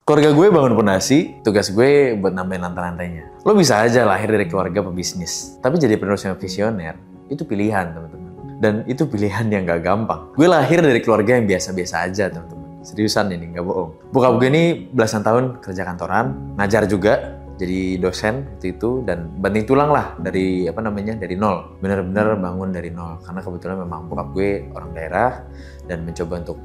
Keluarga gue bangun pondasi, tugas gue buat nambahin lantai-lantainya. Lo bisa aja lahir dari keluarga pebisnis, tapi jadi penerus yang visioner, itu pilihan teman-teman. Dan itu pilihan yang gak gampang. Gue lahir dari keluarga yang biasa-biasa aja teman-teman. Seriusan ini, gak bohong. Bokap gue ini belasan tahun kerja kantoran, ngajar juga, jadi dosen waktu itu, dan banting tulang lah dari dari nol. Bener-bener bangun dari nol, karena kebetulan memang bokap gue orang daerah dan mencoba untuk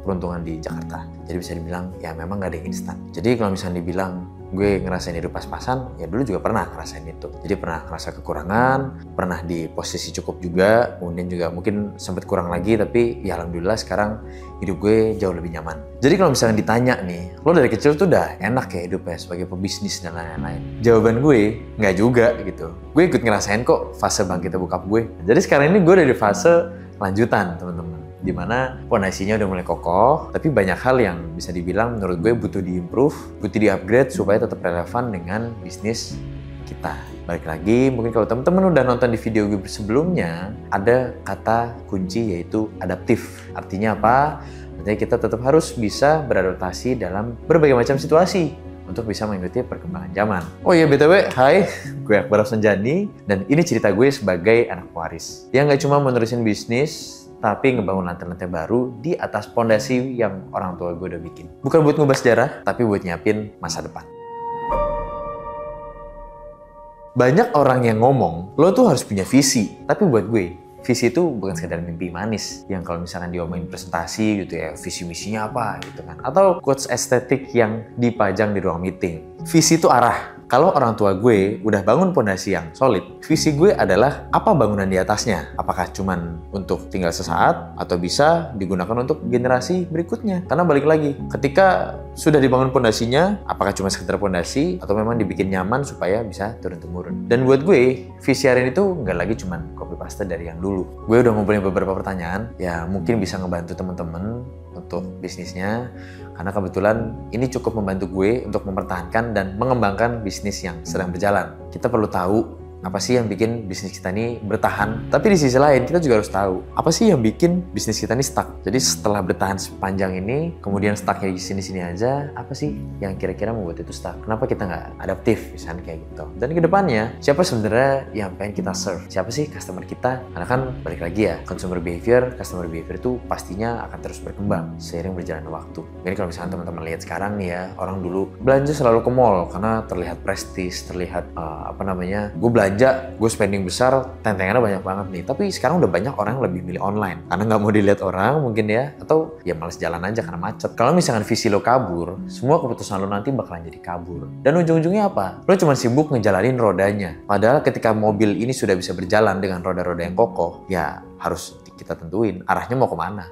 peruntungan di Jakarta. Jadi bisa dibilang ya memang gak ada yang instan. Jadi kalau misalnya dibilang gue ngerasain hidup pas-pasan, ya dulu juga pernah ngerasain itu. Jadi pernah ngerasa kekurangan, pernah di posisi cukup juga, kemudian juga mungkin sempat kurang lagi, tapi ya alhamdulillah sekarang hidup gue jauh lebih nyaman. Jadi kalau misalnya ditanya nih, lo dari kecil tuh udah enak ya hidupnya sebagai pebisnis dan lain-lain? Jawaban gue nggak juga gitu. Gue ikut ngerasain kok fase bangkitnya bokap gue. Jadi sekarang ini gue udah di fase lanjutan teman-teman, dimana fondasinya udah mulai kokoh, tapi banyak hal yang bisa dibilang menurut gue butuh diimprove, butuh di-upgrade supaya tetap relevan dengan bisnis kita. Balik lagi, mungkin kalau teman-teman udah nonton di video gue sebelumnya, ada kata kunci yaitu adaptif. Artinya apa? Artinya kita tetap harus bisa beradaptasi dalam berbagai macam situasi untuk bisa mengikuti perkembangan zaman. Oh iya BTW, hai, gue Akbar Afsanjani, dan ini cerita gue sebagai anak pewaris yang gak cuma menerusin bisnis, tapi ngebangun lantai-lantai baru di atas pondasi yang orang tua gue udah bikin. Bukan buat ngubah sejarah, tapi buat nyiapin masa depan. Banyak orang yang ngomong, lo tuh harus punya visi. Tapi buat gue, visi itu bukan sekedar mimpi manis yang kalau misalkan diomongin presentasi gitu ya, visi misinya apa gitu kan, atau quotes estetik yang dipajang di ruang meeting. Visi itu arah. Kalau orang tua gue udah bangun pondasi yang solid, visi gue adalah apa bangunan di atasnya? Apakah cuman untuk tinggal sesaat atau bisa digunakan untuk generasi berikutnya? Karena balik lagi, ketika sudah dibangun pondasinya, apakah cuma sekedar pondasi atau memang dibikin nyaman supaya bisa turun-temurun? Dan buat gue, visi hari ini tuh nggak lagi cuman copy paste dari yang dulu. Gue udah ngumpulin beberapa pertanyaan, ya mungkin bisa ngebantu teman-teman untuk bisnisnya, karena kebetulan ini cukup membantu gue untuk mempertahankan dan mengembangkan bisnis yang sedang berjalan. Kita perlu tahu apa sih yang bikin bisnis kita ini bertahan, tapi di sisi lain kita juga harus tahu apa sih yang bikin bisnis kita ini stuck. Jadi setelah bertahan sepanjang ini, kemudian stucknya di sini-sini aja, apa sih yang kira-kira membuat itu stuck? Kenapa kita nggak adaptif misalnya kayak gitu? Dan kedepannya siapa sebenarnya yang pengen kita serve? Siapa sih customer kita? Karena kan balik lagi ya, customer behavior itu pastinya akan terus berkembang seiring berjalannya waktu. Jadi kalau misalnya teman-teman lihat sekarang nih ya, orang dulu belanja selalu ke mall karena terlihat prestis, terlihat gue belanja, gue spending besar, tentengannya banyak banget nih. Tapi sekarang udah banyak orang yang lebih milih online karena nggak mau dilihat orang mungkin ya, atau ya males jalan aja karena macet. Kalau misalkan visi lo kabur, semua keputusan lo nanti bakalan jadi kabur. Dan ujung-ujungnya apa? Lo cuma sibuk ngejalanin rodanya. Padahal ketika mobil ini sudah bisa berjalan dengan roda-roda yang kokoh, ya harus kita tentuin arahnya mau kemana.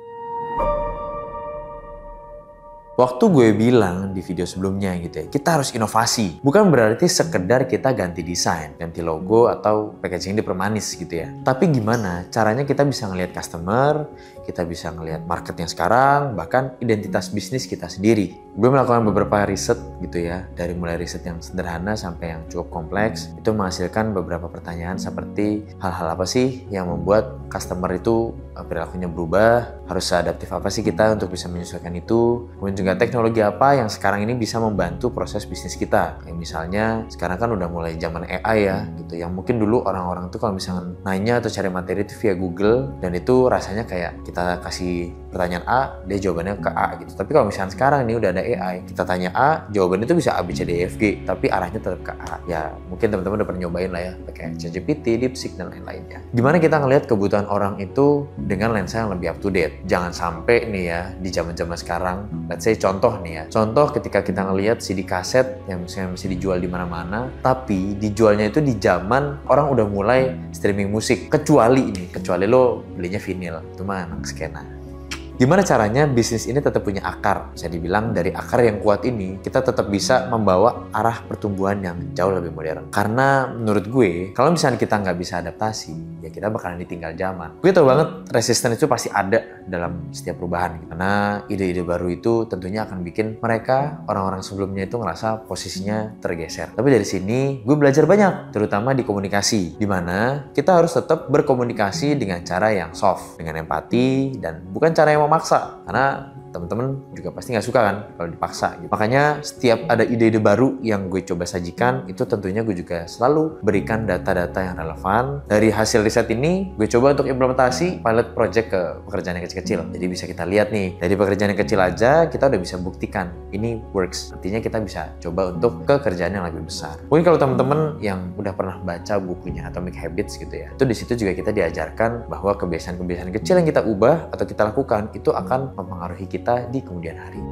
Waktu gue bilang di video sebelumnya gitu ya, kita harus inovasi. Bukan berarti sekedar kita ganti desain, ganti logo, atau packaging dipermanis gitu ya. Tapi gimana caranya kita bisa ngelihat customer, kita bisa ngelihat market yang sekarang, bahkan identitas bisnis kita sendiri. Gue melakukan beberapa riset gitu ya, dari mulai riset yang sederhana sampai yang cukup kompleks. Itu menghasilkan beberapa pertanyaan seperti hal-hal apa sih yang membuat customer itu perilakunya berubah, harus adaptif apa sih kita untuk bisa menyesuaikan itu, kemudian juga teknologi apa yang sekarang ini bisa membantu proses bisnis kita. Kayak misalnya sekarang kan udah mulai zaman AI ya gitu, yang mungkin dulu orang-orang tuh kalau misalnya nanya atau cari materi itu via Google, dan itu rasanya kayak kita kasih pertanyaan A, dia jawabannya ke A gitu. Tapi kalau misalnya sekarang ini udah ada AI, kita tanya A, jawabannya itu bisa A, B, C, D, E, F, G, tapi arahnya tetap ke A. Ya mungkin teman-teman udah pernah nyobain lah ya, pakai ChatGPT, DeepSeek, dan lain-lainnya. Gimana kita ngelihat kebutuhan orang itu dengan lensa yang lebih up to date? Jangan sampai nih ya, di zaman-zaman sekarang, let's say contoh nih ya, contoh ketika kita ngelihat CD kaset yang misalnya masih dijual di mana-mana, tapi dijualnya itu di zaman orang udah mulai streaming musik, kecuali lo belinya vinyl, itu mah anak skena. Gimana caranya bisnis ini tetap punya akar? Bisa dibilang dari akar yang kuat ini, kita tetap bisa membawa arah pertumbuhan yang jauh lebih modern. Karena menurut gue, kalau misalnya kita nggak bisa adaptasi, ya kita bakalan ditinggal zaman. Gue tau banget, resisten itu pasti ada dalam setiap perubahan. Karena ide-ide baru itu tentunya akan bikin mereka, orang-orang sebelumnya itu ngerasa posisinya tergeser. Tapi dari sini, gue belajar banyak, terutama di komunikasi. Dimana kita harus tetap berkomunikasi dengan cara yang soft, dengan empati, dan bukan cara yang mau maksa, karena temen-temen juga pasti nggak suka kan kalau dipaksa gitu. Makanya setiap ada ide-ide baru yang gue coba sajikan, itu tentunya gue juga selalu berikan data-data yang relevan. Dari hasil riset ini, gue coba untuk implementasi pilot project ke pekerjaan yang kecil-kecil. Jadi bisa kita lihat nih, dari pekerjaan yang kecil aja kita udah bisa buktikan ini works. Artinya kita bisa coba untuk ke kerjaan yang lebih besar. Mungkin kalau temen-temen yang udah pernah baca bukunya Atomic Habits gitu ya, itu di situ juga kita diajarkan bahwa kebiasaan-kebiasaan kecil yang kita ubah atau kita lakukan itu akan mempengaruhi kita di kemudian hari.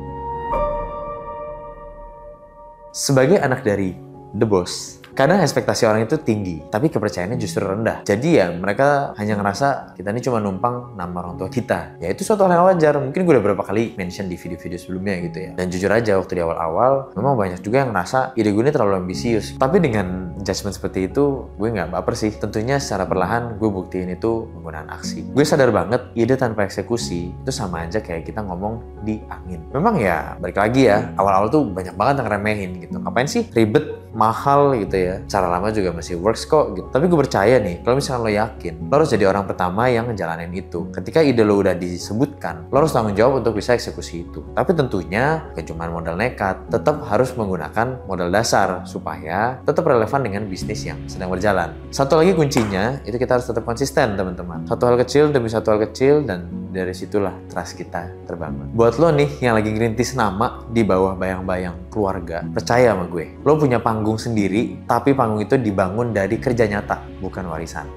Sebagai anak dari The Boss, kadang ekspektasi orang itu tinggi, tapi kepercayaannya justru rendah. Jadi ya mereka hanya ngerasa kita ini cuma numpang nama orang tua kita. Ya itu suatu hal yang wajar. Mungkin gue udah berapa kali mention di video-video sebelumnya gitu ya. Dan jujur aja waktu di awal-awal, memang banyak juga yang ngerasa ide gue ini terlalu ambisius. Tapi dengan judgement seperti itu, gue nggak baper sih. Tentunya secara perlahan gue buktiin itu menggunakan aksi. Gue sadar banget, ide tanpa eksekusi itu sama aja kayak kita ngomong di angin. Memang ya, balik lagi ya, awal-awal tuh banyak banget yang remehin gitu. Ngapain sih ribet, mahal gitu ya. Cara lama juga masih works kok gitu. Tapi gue percaya nih, kalau misalkan lo yakin, lo harus jadi orang pertama yang ngejalanin itu. Ketika ide lo udah disebutkan, lo harus tanggung jawab untuk bisa eksekusi itu. Tapi tentunya bukan cuma modal nekat, tetap harus menggunakan modal dasar supaya tetap relevan dengan bisnis yang sedang berjalan. Satu lagi kuncinya, itu kita harus tetap konsisten teman-teman. Satu hal kecil demi satu hal kecil, dan dari situlah trust kita terbangun. Buat lo nih yang lagi ngerintis nama di bawah bayang-bayang keluarga, percaya sama gue, lo punya panggung sendiri, tapi panggung itu dibangun dari kerja nyata, bukan warisan.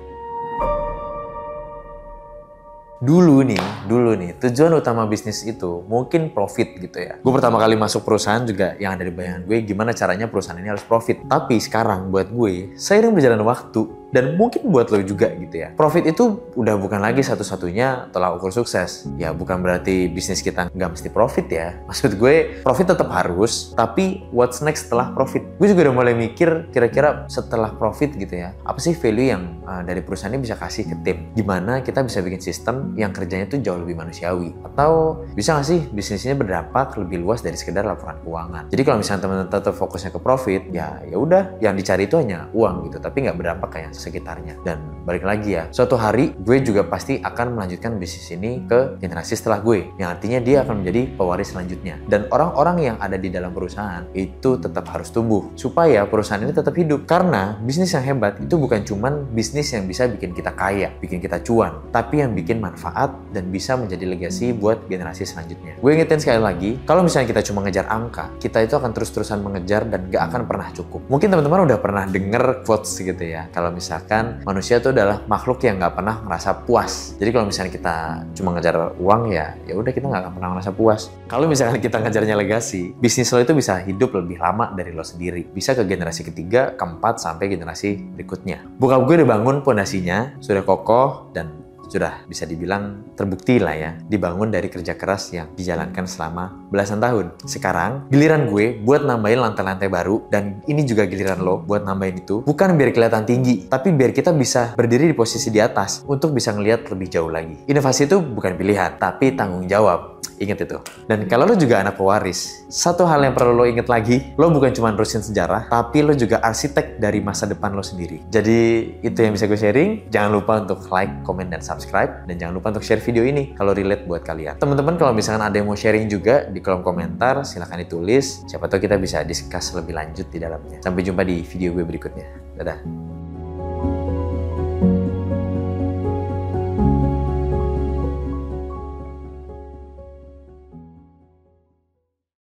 Dulu nih, tujuan utama bisnis itu mungkin profit gitu ya. Gue pertama kali masuk perusahaan juga yang ada di bayangan gue, gimana caranya perusahaan ini harus profit. Tapi sekarang buat gue, seiring berjalan waktu, dan mungkin buat lo juga gitu ya, profit itu udah bukan lagi satu-satunya tolak ukur sukses. Ya bukan berarti bisnis kita nggak mesti profit ya. Maksud gue, profit tetap harus, tapi what's next setelah profit? Gue juga udah mulai mikir, kira-kira setelah profit gitu ya, apa sih value yang dari perusahaan ini bisa kasih ke tim? Gimana kita bisa bikin sistem yang kerjanya tuh jauh lebih manusiawi? Atau bisa nggak sih bisnisnya berdampak lebih luas dari sekedar laporan keuangan? Jadi kalau misalnya teman-teman tetap fokusnya ke profit, ya udah, yang dicari itu hanya uang gitu, tapi nggak berdampak kayak sekitarnya. Dan balik lagi ya, suatu hari gue juga pasti akan melanjutkan bisnis ini ke generasi setelah gue, yang artinya dia akan menjadi pewaris selanjutnya. Dan orang-orang yang ada di dalam perusahaan itu tetap harus tumbuh supaya perusahaan ini tetap hidup. Karena bisnis yang hebat itu bukan cuman bisnis yang bisa bikin kita kaya, bikin kita cuan, tapi yang bikin manfaat dan bisa menjadi legasi buat generasi selanjutnya. Gue ingetin sekali lagi, kalau misalnya kita cuma ngejar angka, kita itu akan terus-terusan mengejar dan gak akan pernah cukup. Mungkin teman-teman udah pernah denger quotes gitu ya, kalau misalkan manusia itu adalah makhluk yang nggak pernah merasa puas. Jadi kalau misalnya kita cuma ngejar uang, ya udah kita nggak akan pernah merasa puas. Kalau misalkan kita ngejarnya legasi, bisnis lo itu bisa hidup lebih lama dari lo sendiri. Bisa ke generasi ketiga, keempat, sampai generasi berikutnya. Bokap gue udah bangun pondasinya, sudah kokoh, dan sudah bisa dibilang terbukti lah ya, dibangun dari kerja keras yang dijalankan selama belasan tahun. Sekarang giliran gue buat nambahin lantai-lantai baru, dan ini juga giliran lo buat nambahin itu, bukan biar kelihatan tinggi, tapi biar kita bisa berdiri di posisi di atas untuk bisa ngelihat lebih jauh lagi. Inovasi itu bukan pilihan, tapi tanggung jawab. Ingat itu. Dan kalau lo juga anak pewaris, satu hal yang perlu lo ingat lagi, lo bukan cuma nerusin sejarah, tapi lo juga arsitek dari masa depan lo sendiri. Jadi itu yang bisa gue sharing. Jangan lupa untuk like, comment, dan subscribe. Dan jangan lupa untuk share video ini kalau relate buat kalian. Teman-teman kalau misalkan ada yang mau sharing juga di kolom komentar, silahkan ditulis. Siapa tahu kita bisa discuss lebih lanjut di dalamnya. Sampai jumpa di video gue berikutnya. Dadah.